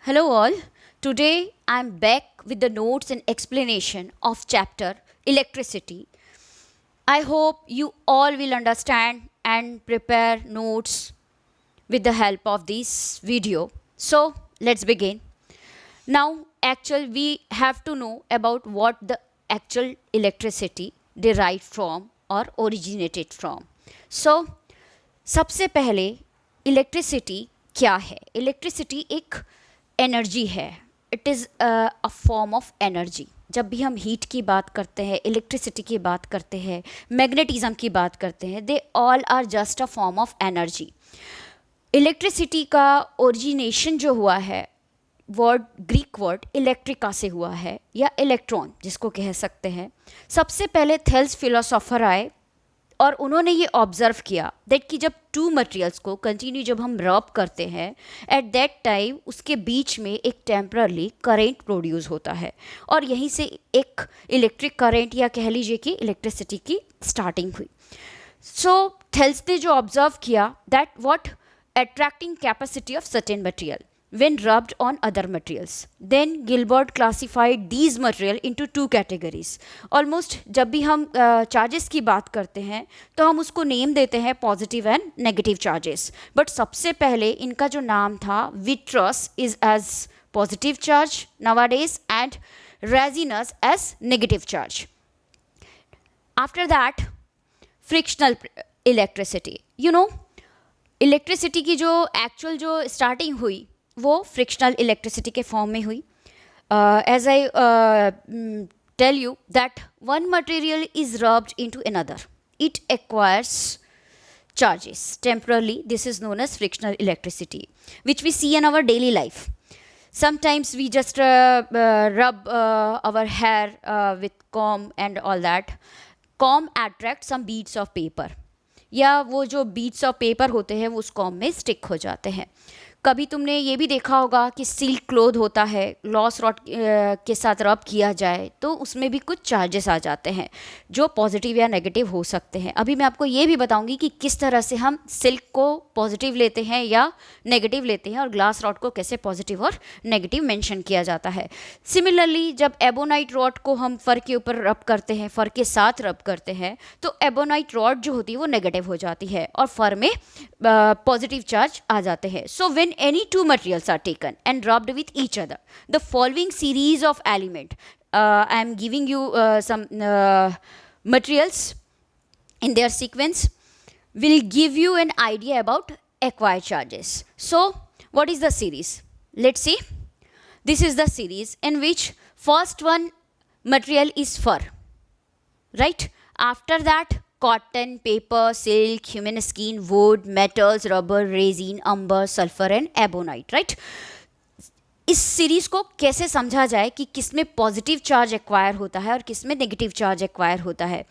Hello, all. Today I'm back with the notes and explanation of chapter Electricity. I hope you all will understand and prepare notes with the help of this video. So, let's begin. Now, we have to know about what the actual electricity derived from or originated from. So, सबसे पहले electricity क्या है? Electricity एक energy है. It is a form of energy. जब भी हम heat की बात करते हैं, इलेक्ट्रिसिटी की बात करते हैं, मैग्नेटिज्म की बात करते हैं, they all are just a form of energy. Electricity का ओरिजिनेशन जो हुआ है, वर्ड ग्रीक वर्ड इलेक्ट्रिका से हुआ है या इलेक्ट्रॉन जिसको कह सकते हैं. सबसे पहले थेल्स फिलोसोफर आए और उन्होंने ये ऑब्जर्व किया दैट कि जब टू मटेरियल्स को कंटिन्यू जब हम रब करते हैं, एट दैट टाइम उसके बीच में एक टेम्परली करेंट प्रोड्यूस होता है और यहीं से एक इलेक्ट्रिक करेंट या कह लीजिए कि इलेक्ट्रिसिटी की स्टार्टिंग हुई. सो थेल्स ने जो ऑब्जर्व किया that what attracting capacity of certain material when rubbed on other materials. Then Gilbert classified these material into two categories. Almost जब भी हम चार्जेस की बात करते हैं तो हम उसको नेम देते हैं positive and negative charges. But सबसे पहले इनका जो नाम था, vitreous is as positive charge nowadays and resinous as negative charge. After that, frictional electricity. Electricity की जो एक्चुअल जो स्टार्टिंग हुई वो फ्रिक्शनल इलेक्ट्रिसिटी के फॉर्म में हुई. As I tell you that one material is rubbed into another, it acquires charges temporarily. This is known as frictional electricity, which we see in our daily life. Sometimes we just rub our hair with comb and all that. Comb attracts some beads of paper, या वो जो beats of paper होते हैं वो उस com में stick हो जाते हैं. कभी तुमने ये भी देखा होगा कि सिल्क क्लोथ होता है, लॉस रॉड के साथ रब किया जाए तो उसमें भी कुछ चार्जेस आ जाते हैं जो पॉजिटिव या नेगेटिव हो सकते हैं. अभी मैं आपको ये भी बताऊंगी कि किस तरह से हम सिल्क को पॉजिटिव लेते हैं या नेगेटिव लेते हैं और ग्लास रॉड को कैसे पॉजिटिव और नेगेटिव मेंशन किया जाता है. सिमिलरली जब एबोनाइट रॉड को हम फर के ऊपर रब करते हैं, फर के साथ रब करते हैं, तो एबोनाइट रॉड जो होती है वो नेगेटिव हो जाती है और फर में पॉजिटिव चार्ज आ जाते हैं. सो when any two materials are taken and rubbed with each other, the following series of element, I am giving you some materials in their sequence, will give you an idea about acquired charges. So what is the series? Let's see. This is the series in which first one material is fur, right? After that, cotton, paper, silk, human skin, wood, metals, rubber, resin, amber, sulfur and ebonite, right? इस series को कैसे समझा जाए कि किस में positive charge acquire होता है और किस में नेगेटिव चार्ज एक्वायर होता है.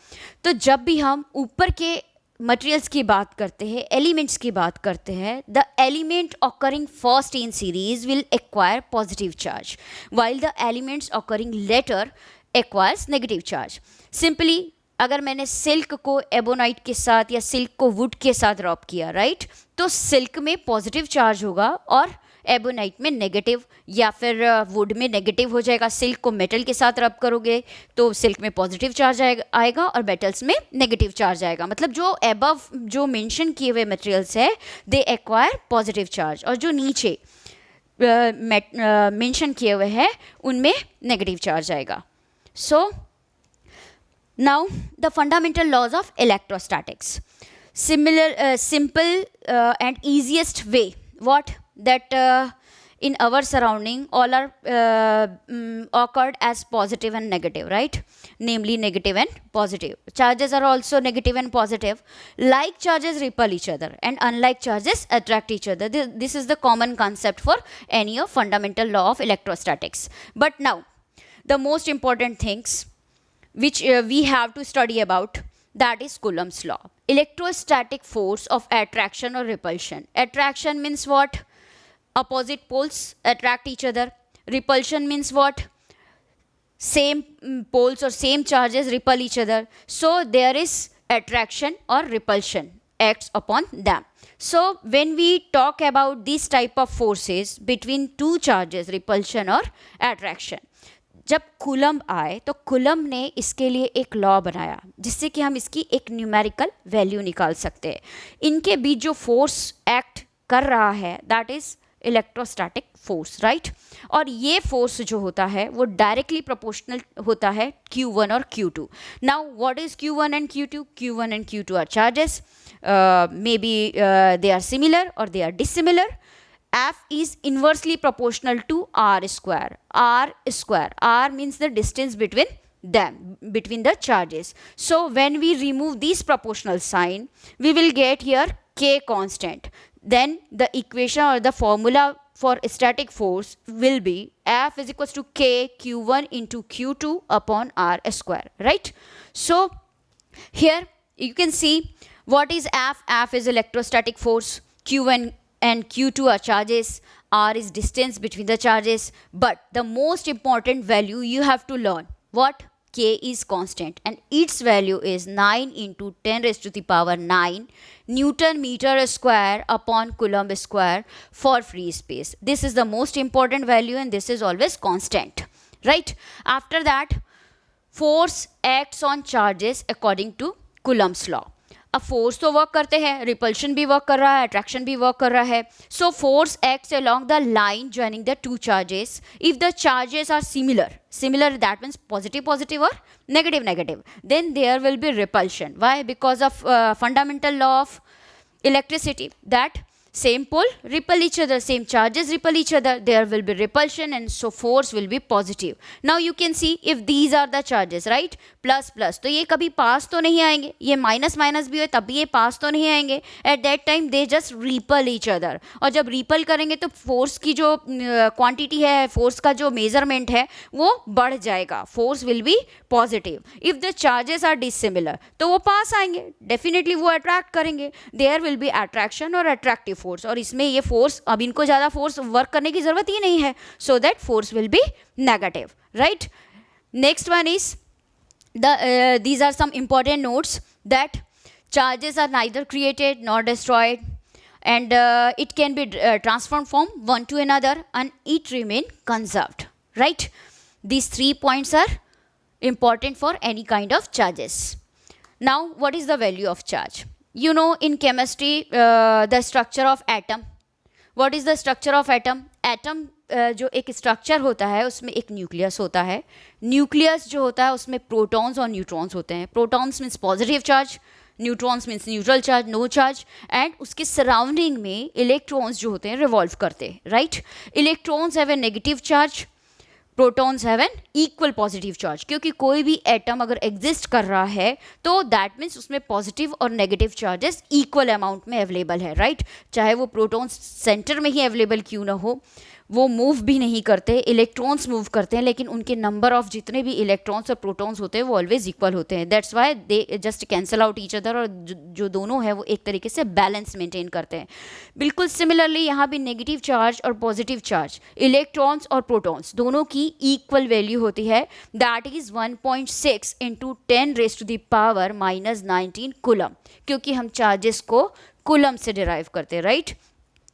तो जब भी हम ऊपर के मटेरियल्स की बात करते हैं, एलिमेंट्स की बात करते हैं, the element occurring first in series will acquire positive charge while the elements occurring later acquires negative charge. Simply अगर मैंने सिल्क को एबोनाइट के साथ या सिल्क को वुड के साथ रब किया, राइट, तो सिल्क में पॉजिटिव चार्ज होगा और एबोनाइट में नेगेटिव, या फिर वुड में नेगेटिव हो जाएगा. सिल्क को मेटल के साथ रब करोगे तो सिल्क में पॉजिटिव चार्ज आएगा और मेटल्स में नेगेटिव चार्ज आएगा. मतलब जो एबव जो मेंशन किए हुए मटेरियल्स है दे एक्वायर पॉजिटिव चार्ज और जो नीचे मेंशन किए हुए हैं उनमें नेगेटिव चार्ज आएगा. सो now the fundamental laws of electrostatics. Simple and easiest way what that in our surrounding all are occurred as positive and negative, right? Namely negative and positive. Charges are also negative and positive. Like charges repel each other and unlike charges attract each other. This is the common concept for any of fundamental law of electrostatics. But now the most important things which we have to study about, that is Coulomb's law. Electrostatic force of attraction or repulsion. Attraction means what? Opposite poles attract each other. Repulsion means what? Same poles or same charges repel each other. So there is attraction or repulsion acts upon them. So when we talk about these type of forces between two charges, repulsion और attraction, जब coulomb आए तो coulomb ने इसके लिए एक law बनाया जिससे कि हम इसकी एक न्यूमेरिकल वैल्यू निकाल सकते हैं. इनके बीच जो फोर्स एक्ट कर रहा है that is electrostatic force, right. और ये फोर्स जो होता है वो डायरेक्टली प्रोपोर्शनल होता है Q1 और Q2. Now what is Q1 and Q2? Q1 and Q2 are charges, maybe they are similar or they are dissimilar. F is inversely proportional to R square. R square. R means the distance between them, between the charges. So when we remove this proportional sign, we will get here K constant. Then the equation or the formula for static force will be F is equals to K Q1 into Q2 upon R square, right? So here you can see what is F. F is electrostatic force. Q1 and Q2 are charges. R is distance between the charges. But the most important value you have to learn, what? K is constant and its value is 9 into 10 raised to the power 9 Newton meter square upon Coulomb square for free space. This is the most important value and this is always constant, right? After that, force acts on charges according to Coulomb's law. अब force तो work करते हैं, repulsion भी work कर रहा है, attraction भी work कर रहा है. So force acts along the line joining the two charges. If the charges are similar that means positive positive और negative negative, then there will be repulsion. Why? Because of fundamental law of electricity that same pole repel each other, same charges repel each other, there will be repulsion and so force will be positive. Now you can see if these are the charges, right? Plus plus तो ये कभी पास तो नहीं आएंगे, ये minus minus भी हो तब भी ये पास तो नहीं आएंगे. Eight that time they just ripple each other. और जब रिपल करेंगे तो फोर्स की जो क्वांटिटी है, फोर्स का जो मेजरमेंट है वो बढ़ जाएगा. Force will be positive. If the charges are dissimilar तो वो पास आएंगे, डेफिनेटली वो अट्रैक्ट करेंगे. देयर विल बी अट्रैक्शन और अट्रैक्टिव फोर्स. और इसमें ये फोर्स, अब इनको ज़्यादा फोर्स वर्क करने की ज़रूरत ही नहीं है, so that force will B negative, right. Next one is these are some important notes that charges are neither created nor destroyed and it can be transformed from one to another and it remain conserved, right. These 3 points are important for any kind of charges. Now what is the value of charge? You know in chemistry the structure of atom. What is the structure of atom? Atom जो एक structure होता है उसमें एक nucleus होता है. Nucleus जो होता है उसमें प्रोटॉन्स और न्यूट्रॉन्स होते हैं. Protons means positive charge, neutrons means neutral charge, no charge. And उसके सराउंडिंग में इलेक्ट्रॉन्स जो होते हैं रिवॉल्व करते हैं, right. Electrons have a negative charge, protons have an equal positive charge. क्योंकि कोई भी एटम अगर एग्जिस्ट कर रहा है तो दैट मीन्स उसमें पॉजिटिव और नेगेटिव चार्जेस इक्वल अमाउंट में अवेलेबल है, राइट. चाहे वो प्रोटॉन्स सेंटर में ही अवेलेबल क्यों ना हो, वो मूव भी नहीं करते, इलेक्ट्रॉन्स मूव करते हैं, लेकिन उनके नंबर ऑफ जितने भी इलेक्ट्रॉन्स और प्रोटॉन्स होते हैं वो ऑलवेज इक्वल होते हैं. That's why they just cancel out each other और जो दोनों है वो एक तरीके से बैलेंस मेंटेन करते हैं. बिल्कुल सिमिलरली यहाँ भी नेगेटिव चार्ज और पॉजिटिव चार्ज, इलेक्ट्रॉन्स और प्रोटॉन्स दोनों की इक्वल वैल्यू होती है. That is 1.6 into 10 raise to the power minus 19 coulomb, क्योंकि हम चार्जेस को कूलम से डिराइव करते हैं, right.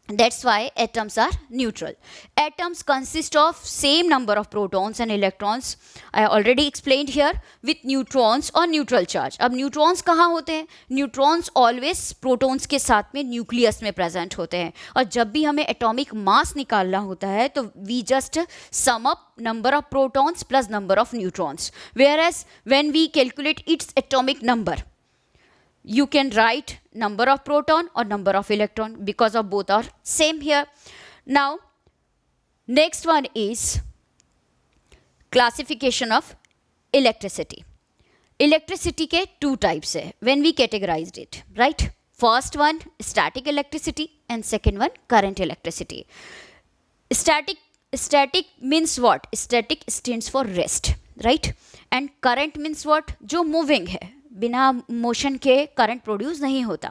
That's why atoms are neutral. Atoms consist of same number of protons and electrons. I already explained here with neutrons or neutral charge. अब neutrons कहाँ होते हैं? Neutrons always protons के साथ में nucleus में present होते हैं. और जब भी हमें atomic mass निकालना होता है तो we just sum up number of protons plus number of neutrons. Whereas when we calculate its atomic number, you can write number of proton or number of electron because of both are same here. Now next one is classification of electricity. Electricity के two types है when we categorized it, right. First one static electricity and second one current electricity. Static means what? Static stands for rest, right. And current means what? जो moving है, बिना motion के current produce नहीं होता.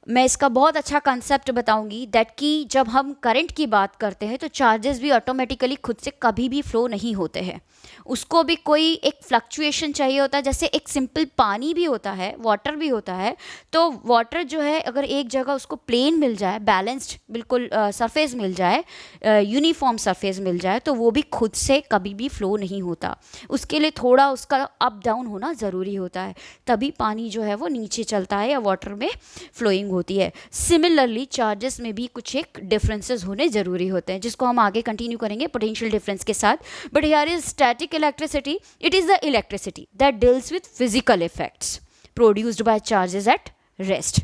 मैं इसका बहुत अच्छा कंसेप्ट बताऊंगी दैट कि जब हम करंट की बात करते हैं तो चार्जेस भी ऑटोमेटिकली खुद से कभी भी फ्लो नहीं होते हैं, उसको भी कोई एक फ्लक्चुएशन चाहिए होता है। जैसे एक सिंपल पानी भी होता है, वाटर भी होता है, तो वाटर जो है अगर एक जगह उसको प्लेन मिल जाए, बैलेंस्ड बिल्कुल सरफेस मिल जाए, यूनिफॉर्म सरफेस मिल जाए, तो वो भी खुद से कभी भी फ्लो नहीं होता। उसके लिए थोड़ा उसका अप डाउन होना ज़रूरी होता है, तभी पानी जो है वो नीचे चलता है या वाटर में फ्लोइंग होती है। सिमिलरली चार्जेस में भी कुछ एक डिफरेंसेस होने ज़रूरी होते हैं, जिसको हम आगे कंटिन्यू करेंगे पोटेंशियल डिफरेंस के साथ। But here is static electricity, it is the electricity that deals with physical effects produced by charges at rest.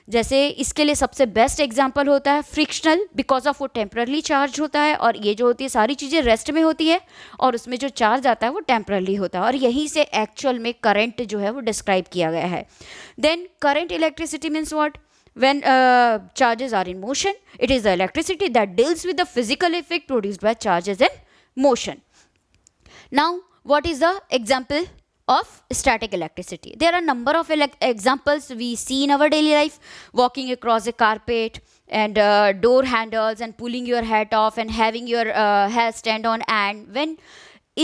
जैसे इसके लिए सबसे बेस्ट एग्जांपल होता है फ्रिक्शनल, बिकॉज ऑफ वो टेम्परली चार्ज होता है, और ये जो होती है सारी चीज़ें रेस्ट में होती है, और उसमें जो चार्ज आता है वो टेम्परली होता है, और यहीं से एक्चुअल में करंट जो है वो डिस्क्राइब किया गया है। Then current electricity means what? When charges are in motion, it is the electricity that deals with the physical effect produced by charges in motion. Now, what is the example of static electricity? There are a number of examples we see in our daily life: walking across a carpet, and door handles, and pulling your hat off, and having your hair stand on end. When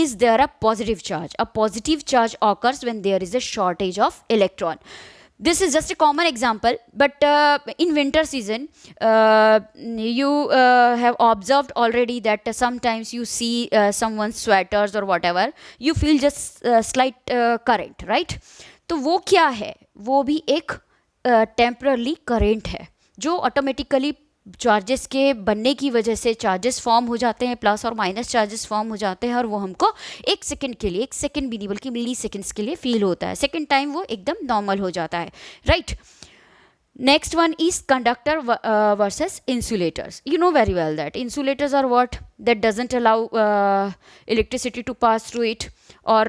is there a positive charge? A positive charge occurs when there is a shortage of electron. This is just a common example, but in winter season, you have observed already that sometimes you see someone's sweaters or whatever, you feel just slight current, right? तो वो क्या है? वो भी एक temporarily current है जो automatically charges के बनने की वजह से चार्जेस फॉर्म हो जाते हैं, प्लस और माइनस चार्जेस फॉर्म हो जाते हैं, और वो हमको एक सेकंड के लिए, एक सेकंड भी नहीं बल्कि मिली सेकंड्स के लिए फील होता है। सेकंड टाइम वो एकदम नॉर्मल हो जाता है, right? Next one is conductor versus insulators. You know very well that insulators are what? That doesn't allow electricity to pass through it. Or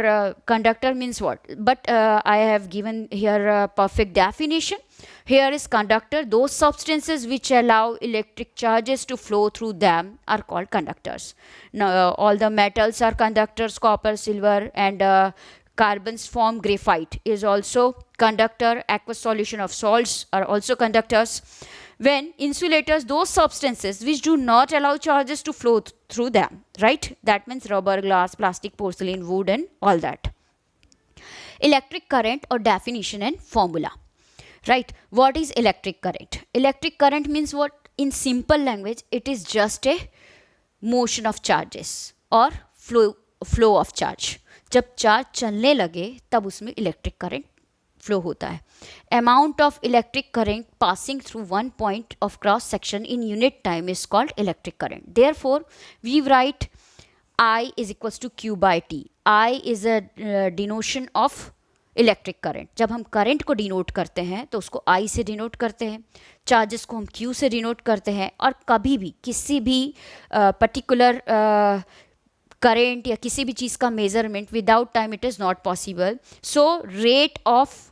conductor means what? But I have given here a perfect definition. Here is conductor. Those substances which allow electric charges to flow through them are called conductors. Now, all the metals are conductors: copper, silver, and carbons form graphite is also conductor. Aqueous solution of salts are also conductors. When insulators, those substances which do not allow charges to flow through them, right? That means rubber, glass, plastic, porcelain, wood, and all that. Electric current or definition and formula, right? What is electric current? Electric current means what? In simple language, it is just a motion of charges or flow of charge. जब charge चलने लगे तब उसमें electric current flow होता है. Amount of electric current passing through one point of cross section in unit time is called electric current. Therefore we write I is equals to Q by T. I is a denotion of electric current. जब हम current को denote करते हैं तो उसको I से denote करते हैं, चार्जेस को हम Q से डिनोट करते हैं, और कभी भी किसी भी पर्टिकुलर करंट या किसी भी चीज़ का measurement without time it is not possible. So rate of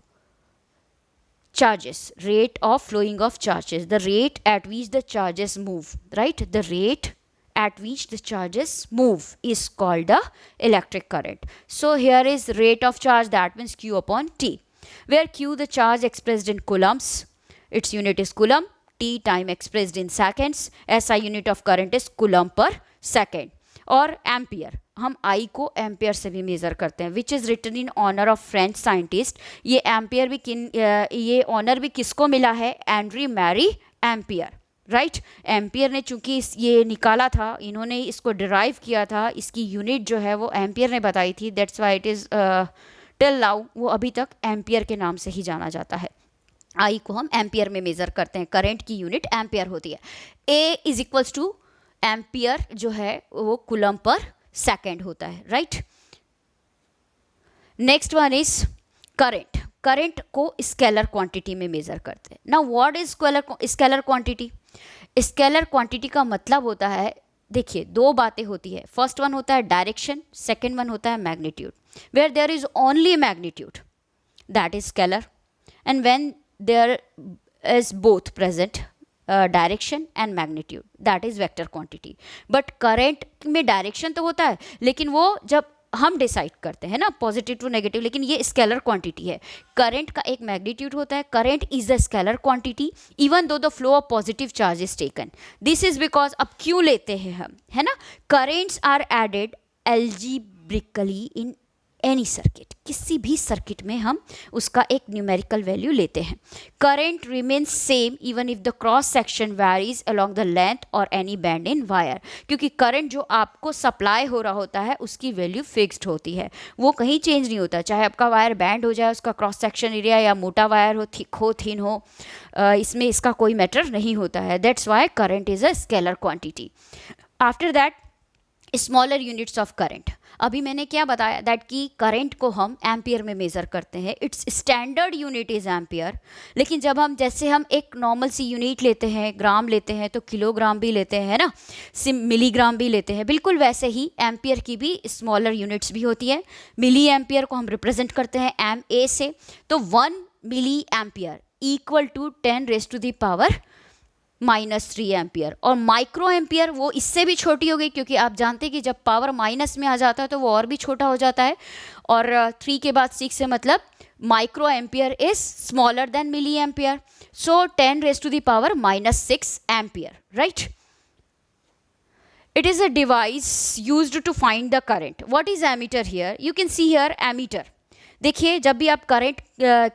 charges, rate of flowing of charges, the rate at which the charges move, right? The rate at which the charges move is called the electric current. So here is rate of charge, that means Q upon T, where Q the charge expressed in coulombs, its unit is coulomb, T time expressed in seconds, SI unit of current is coulomb per second. और ampere, हम I को ampere से भी measure करते हैं, which is written in honour of French scientist. ये ampere भी ये ऑनर भी किसको मिला है? Andre Marie Ampere, right? Ampere ने चूंकि ये निकाला था, इन्होंने इसको डिराइव किया था, इसकी यूनिट जो है वो एम्पियर ने बताई थी. That's why it is till now वो अभी तक एम्पियर के नाम से ही जाना जाता है. आई को हम एम्पियर में मेज़र करते हैं, करंट की यूनिट एम्पियर होती है. ए इज इक्वल्स टू एम्पियर जो है वो कूलम पर सेकेंड होता है, right? Next one is current. Current को स्केलर क्वांटिटी में मेजर करते हैं. Now what is scalar quantity? Scalar quantity का मतलब होता है, देखिए दो बातें होती है. फर्स्ट वन होता है डायरेक्शन, सेकेंड वन होता है magnitude. Where there is only magnitude that is scalar, and when there is both present direction and magnitude, that is vector quantity. But current में डायरेक्शन तो होता है, लेकिन वो जब हम डिसाइड करते हैं ना, पॉजिटिव टू नेगेटिव, लेकिन ये स्केलर क्वांटिटी है. करंट का एक मैग्नीट्यूड होता है. Current is the scalar quantity even though the flow of positive charge is taken. This is because, अब क्यों लेते हैं हम, है ना, currents are added algebraically in any circuit. किसी भी सर्किट में हम उसका एक न्यूमेरिकल वैल्यू लेते हैं. Current remains same even if the cross section varies along the length और एनी बैंड इन वायर. क्योंकि करंट जो आपको सप्लाई हो रहा होता है उसकी वैल्यू फिक्स्ड होती है, वो कहीं चेंज नहीं होता. चाहे आपका वायर बैंड हो जाए, उसका क्रॉस सेक्शन एरिया, या मोटा वायर हो, थिक हो, थिन हो, इसमें इसका कोई मैटर नहीं होता है. That's why current is a scalar quantity. After that, smaller units of current. अभी मैंने क्या बताया, दैट कि करंट को हम एम्पियर में मेज़र करते हैं. It's standard unit is ampere. लेकिन जब हम, जैसे हम एक नॉर्मल सी यूनिट लेते हैं, ग्राम लेते हैं, तो किलोग्राम भी लेते हैं ना, मिलीग्राम भी लेते हैं. बिल्कुल वैसे ही एम्पियर की भी स्मॉलर यूनिट्स भी होती है. मिली एम्पियर को हम रिप्रेजेंट करते हैं MA से. तो 1 milli ampere equal to 10⁻³ -3 ampere. और माइक्रो एम्पियर वो इससे भी छोटी हो गई, क्योंकि आप जानते हैं कि जब पावर माइनस में आ जाता है तो वो और भी छोटा हो जाता है. और 3 के बाद 6 से मतलब micro ampere is smaller than milli ampere. So 10⁻⁻6 ampere, right. It is a device used to find the current. What is ammeter here? You can see here ammeter. देखिए, जब भी आप करंट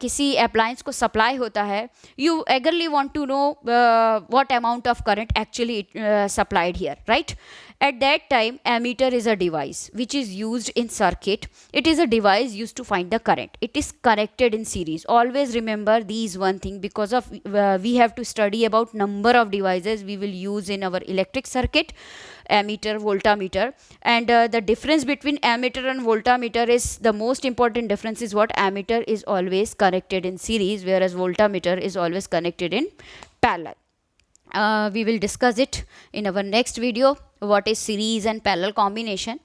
किसी अप्लायंस को सप्लाई होता है, you eagerly want to know what amount of current actually supplied here, right. At that time, ammeter is a device which is used in circuit. It is a device used to find the current. It is connected in series. Always remember these one thing, because of we have to study about number of devices we will use in our electric circuit. Ammeter, voltmeter, and the difference between ammeter and voltmeter is, the most important difference is what, ammeter is always connected in series, whereas voltmeter is always connected in parallel. We will discuss it in our next video, what is series and parallel combination.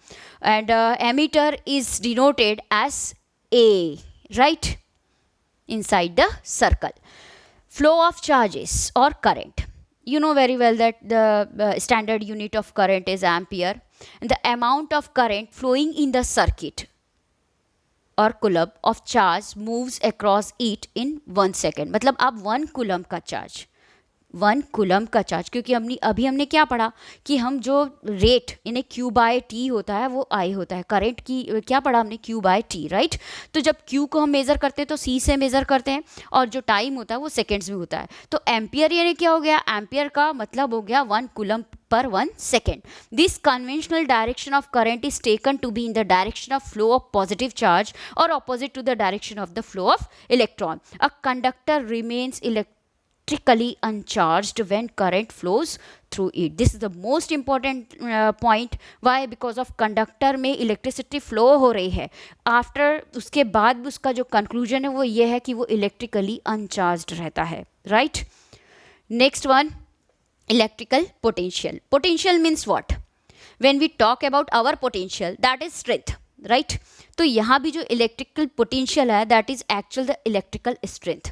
And ammeter is denoted as A, right, inside the circle. Flow of charges or current. You know very well that the standard unit of current is ampere, and the amount of current flowing in the circuit or coulomb of charge moves across it in 1 second. मतलब आप 1 coulomb का charge, 1 coulomb का charge, क्योंकि अभी हमने क्या पढ़ा कि हम जो रेट यानी Q/T होता है वो I होता है. करंट की क्या पढ़ा हमने, Q/T, राइट. तो जब Q को हम मेज़र करते हैं तो C से मेज़र करते हैं, और जो टाइम होता है वो सेकेंड्स में होता है. तो एम्पियर यानी क्या हो गया, एम्पियर का मतलब हो गया 1 coulomb per 1 second. This conventional direction of current is taken to be in the direction of flow of positive charge or opposite to the direction of the flow of electron. A conductor remains electrically uncharged when current flows through it. This is the most important point. Why? Because of conductor में electricity flow हो रही है. After उसके बाद उसका जो conclusion है वो ये है कि वो electrically uncharged रहता है, right? Next one, electrical potential. Potential means what? When we talk about our potential, that is strength, right? तो यहाँ भी जो electrical potential है, that is actual the electrical strength.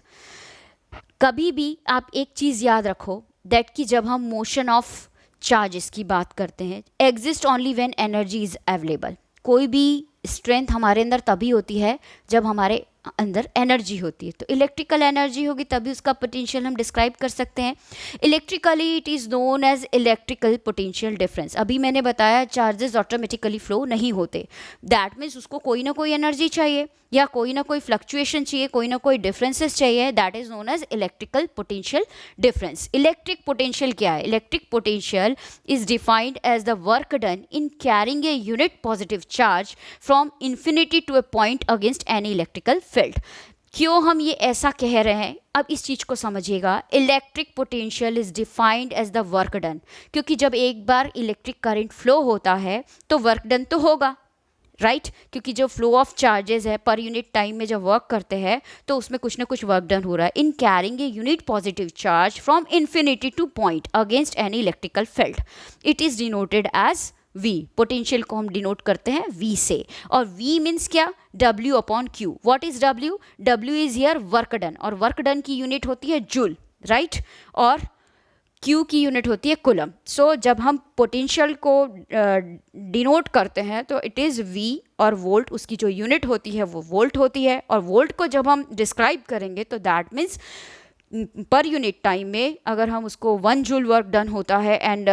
कभी भी आप एक चीज़ याद रखो, दैट कि जब हम मोशन ऑफ चार्जेस की बात करते हैं, exist only when energy is available. कोई भी स्ट्रेंथ हमारे अंदर तभी होती है जब हमारे अंदर एनर्जी होती है. तो इलेक्ट्रिकल एनर्जी होगी तभी उसका पोटेंशियल हम डिस्क्राइब कर सकते हैं. Electrically it is known as electrical potential difference. अभी मैंने बताया चार्जेस ऑटोमेटिकली फ्लो नहीं होते, दैट मीन्स उसको कोई ना कोई एनर्जी चाहिए या कोई ना कोई फ्लक्चुएशन चाहिए, कोई ना कोई डिफरेंसेस चाहिए. That is known as electrical potential difference. Electric potential क्या है? Electric potential is defined as the work done in carrying a unit positive charge from infinity to a point against any electrical field. क्यों हम ये ऐसा कह रहे हैं, अब इस चीज़ को समझिएगा. Electric potential is defined as the work done, क्योंकि जब एक बार इलेक्ट्रिक करंट फ्लो होता है तो वर्क डन तो होगा, राइट क्योंकि जो फ्लो ऑफ चार्जेस है पर यूनिट टाइम में जब वर्क करते हैं तो उसमें कुछ ना कुछ वर्क डन हो रहा है. In carrying a unit positive charge from infinity to point against any electrical field, it is denoted as V. Potential को हम डिनोट करते हैं V से, और V मीन्स क्या? W/Q. What is W? W is here work done, और work done की unit होती है जूल, राइट. और Q की यूनिट होती है कूलम. सो जब हम पोटेंशियल को डिनोट करते हैं तो इट इज़ V, और वोल्ट उसकी जो यूनिट होती है वो वोल्ट होती है. और वोल्ट को जब हम डिस्क्राइब करेंगे तो that means per unit time में अगर हम उसको 1 जूल वर्क डन होता है and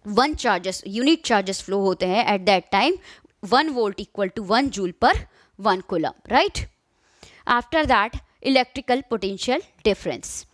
1 charges unit charges flow होते हैं at that time 1 volt equal to 1 joule per 1 coulomb, right. After that electrical potential difference.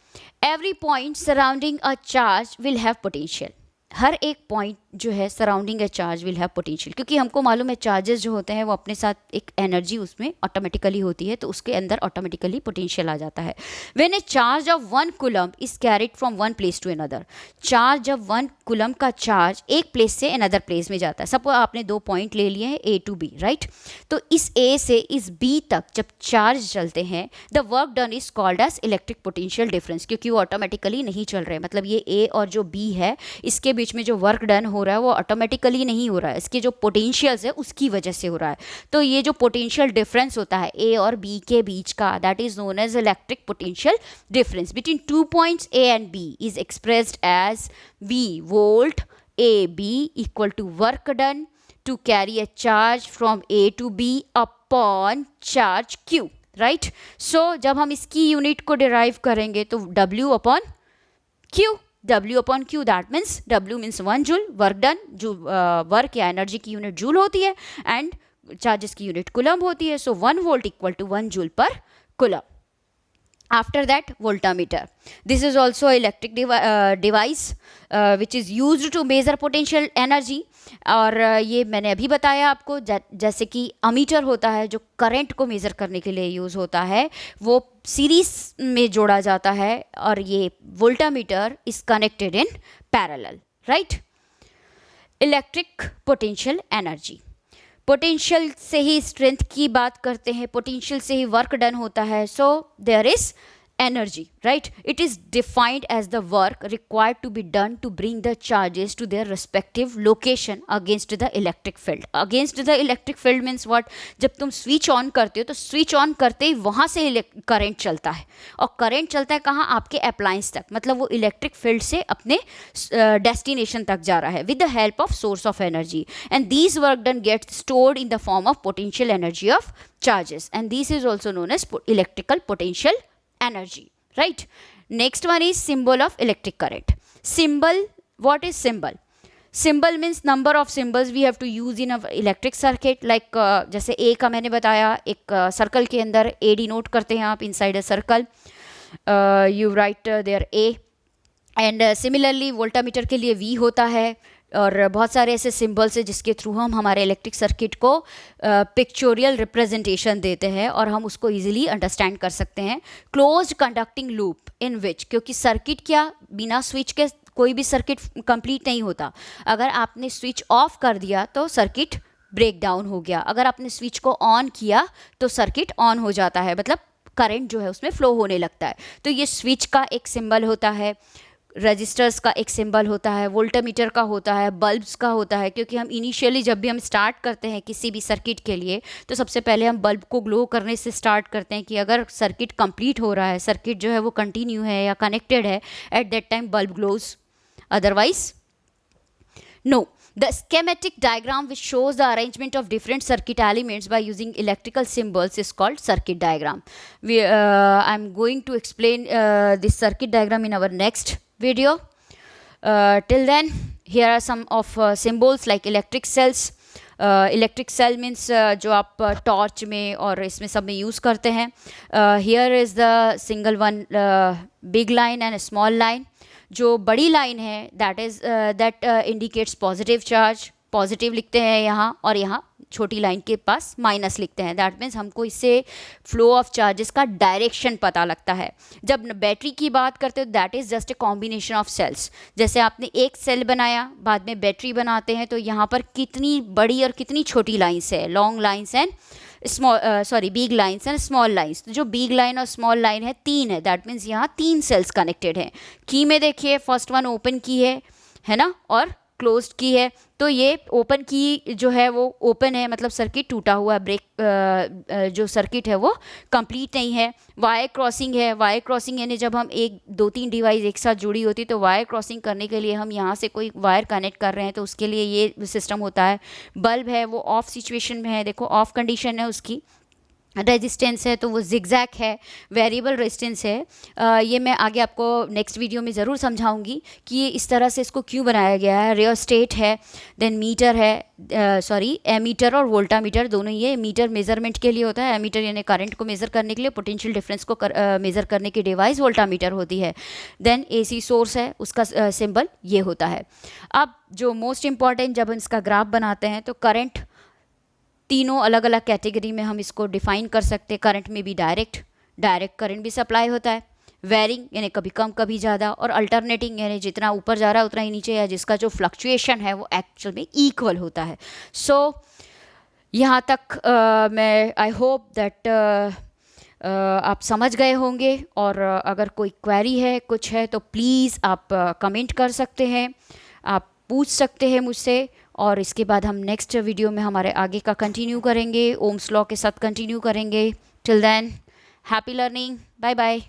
Every point surrounding a charge will have potential. हर एक point जो है surrounding a charge will have potential, क्योंकि हमको मालूम है चार्जेस जो होते हैं वो अपने साथ एक एनर्जी उसमें ऑटोमेटिकली होती है, तो उसके अंदर ऑटोमेटिकली पोटेंशियल आ जाता है. When a charge of 1 coulomb is carried from one place to another. Charge जब 1 कूलम का चार्ज एक प्लेस से अनदर प्लेस में जाता है. सपोज आपने 2 पॉइंट ले लिए हैं A to B, राइट. तो इस A से इस B तक जब चार्ज चलते हैं the work done is called as electric potential difference, क्योंकि वो ऑटोमेटिकली नहीं चल रहे. मतलब ये A और जो B है इसके बीच में जो वर्क डन हो रहा है वो ऑटोमेटिकली नहीं हो रहा है, इसके जो पोटेंशियल्स है उसकी वजह से हो रहा है. तो ये जो पोटेंशियल डिफरेंस होता है A और B के बीच का that is known as electric potential difference between 2 points A and B is expressed as V volt AB equal to work done to carry a charge from A to B upon charge Q, right. So जब हम इसकी unit को derive करेंगे तो W upon Q, W upon Q that means W means 1 joule work done. जो work या energy की unit joule होती है एंड चार्जेस की यूनिट कूलम होती है. So 1 volt equal to 1 joule per coulomb. After that, voltmeter. This is also electric device which is used to measure potential energy. और ये मैंने अभी बताया आपको, जैसे कि अमीटर होता है जो करंट को मेज़र करने के लिए यूज़ होता है, वो सीरीज में जोड़ा जाता है, और ये voltameter is connected in parallel, right. Electric potential energy. Potential से ही स्ट्रेंथ की बात करते हैं, पोटेंशियल से ही वर्क डन होता है. So there is energy, right. It is defined as the work required to be done to bring the charges to their respective location against the electric field. Against the electric field means what. जब तुम switch on करते हो तो switch on करते ही वहाँ से current चलता है, और करंट चलता है कहाँ, आपके अप्लायंस तक. मतलब वो इलेक्ट्रिक फील्ड से अपने डेस्टिनेशन तक जा रहा है with the help of source of energy. And this work done gets stored in the form of potential energy of charges, and this is also known as electrical potential energy, right. Next one is symbol of electric current. Symbol, what is symbol? Symbol means number of symbols we have to use in a electric circuit. Like जैसे A का मैंने बताया, एक circle के अंदर A denote करते हैं आप inside a circle. You write there A. And similarly voltameter के लिए V होता है, और बहुत सारे ऐसे सिंबल्स हैं जिसके थ्रू हम हमारे इलेक्ट्रिक सर्किट को पिक्चोरियल रिप्रेजेंटेशन देते हैं और हम उसको इजीली अंडरस्टैंड कर सकते हैं. क्लोज्ड कंडक्टिंग लूप इन विच, क्योंकि सर्किट क्या बिना स्विच के कोई भी सर्किट कंप्लीट नहीं होता. अगर आपने स्विच ऑफ कर दिया तो सर्किट ब्रेक डाउन हो गया, अगर आपने स्विच को ऑन किया तो सर्किट ऑन हो जाता है, मतलब करंट जो है उसमें फ्लो होने लगता है. तो ये स्विच का एक सिंबल होता है, रजिस्टर्स का एक सिंबल होता है, वोल्टामीटर का होता है, बल्ब्स का होता है. क्योंकि हम इनिशियली जब भी हम स्टार्ट करते हैं किसी भी सर्किट के लिए तो सबसे पहले हम बल्ब को ग्लो करने से स्टार्ट करते हैं कि अगर सर्किट कंप्लीट हो रहा है, सर्किट जो है वो कंटिन्यू है या कनेक्टेड है, at that time bulb glows, otherwise no. The schematic diagram which shows the arrangement of different circuit elements by using electrical symbols is called circuit diagram. I'm going to explain this circuit diagram in our next video. Till then, here are some of symbols like electric cells. Electric cell means जो आप torch में और इसमें सब में use करते हैं. Here is the single one big line and small line. जो बड़ी लाइन है that indicates positive charge, positive लिखते हैं यहाँ, और यहाँ छोटी लाइन के पास माइनस लिखते हैं. दैट मीन्स हमको इससे फ्लो ऑफ चार्जेस का डायरेक्शन पता लगता है. जब बैटरी की बात करते हो that is just a combination of cells. जैसे आपने एक सेल बनाया, बाद में बैटरी बनाते हैं, तो यहाँ पर कितनी बड़ी और कितनी छोटी लाइन्स है, long lines and big lines and small lines. तो जो बिग लाइन और स्मॉल लाइन है 3 है, दैट मीन्स यहाँ 3 सेल्स कनेक्टेड हैं. की में देखिए फर्स्ट वन ओपन की है ना, और क्लोज्ड की है, तो ये ओपन की जो है वो ओपन है, मतलब सर्किट टूटा हुआ है, ब्रेक जो सर्किट है वो कंप्लीट नहीं है। वायर क्रॉसिंग है, वायर क्रॉसिंग यानी जब हम एक दो तीन डिवाइस एक साथ जुड़ी होती तो वायर क्रॉसिंग करने के लिए हम यहाँ से कोई वायर कनेक्ट कर रहे हैं तो उसके लिए ये सिस्टम होता है। बल्ब है वो ऑफ सिचुएशन में है, देखो ऑफ कंडीशन है उसकी। रेजिस्टेंस है तो वो जिगजैग है, वेरिएबल रेजिस्टेंस है। ये मैं आगे आपको नेक्स्ट वीडियो में ज़रूर समझाऊंगी कि ये इस तरह से इसको क्यों बनाया गया है। रियोस्टेट है, देन मीटर है, सॉरी एमीटर और वोल्टामीटर दोनों। ये मीटर मेजरमेंट के लिए होता है, एमीटर यानी करंट को मेज़र करने के लिए, पोटेंशियल डिफरेंस को मेज़र करने की डिवाइस वोल्टामीटर होती है। देन एसी सोर्स है, उसका सिंबल ये होता है। अब जो मोस्ट इम्पॉर्टेंट, जब हम इसका ग्राफ बनाते हैं तो करंट तीनों अलग अलग कैटेगरी में हम इसको डिफाइन कर सकते हैं। करंट में भी डायरेक्ट करंट भी सप्लाई होता है, वेरिंग यानी कभी कम कभी ज़्यादा, और अल्टरनेटिंग यानी जितना ऊपर जा रहा है उतना ही नीचे, या जिसका जो फ्लक्चुएशन है वो एक्चुअल में इक्वल होता है। सो यहाँ तक मैं आई होप दैट आप समझ गए होंगे, और अगर कोई क्वेरी है कुछ है तो प्लीज़ आप कमेंट कर सकते हैं, आप पूछ सकते हैं मुझसे, और इसके बाद हम नेक्स्ट वीडियो में हमारे आगे का कंटिन्यू करेंगे, ओम्स लॉ के साथ कंटिन्यू करेंगे। Till then happy learning, bye bye.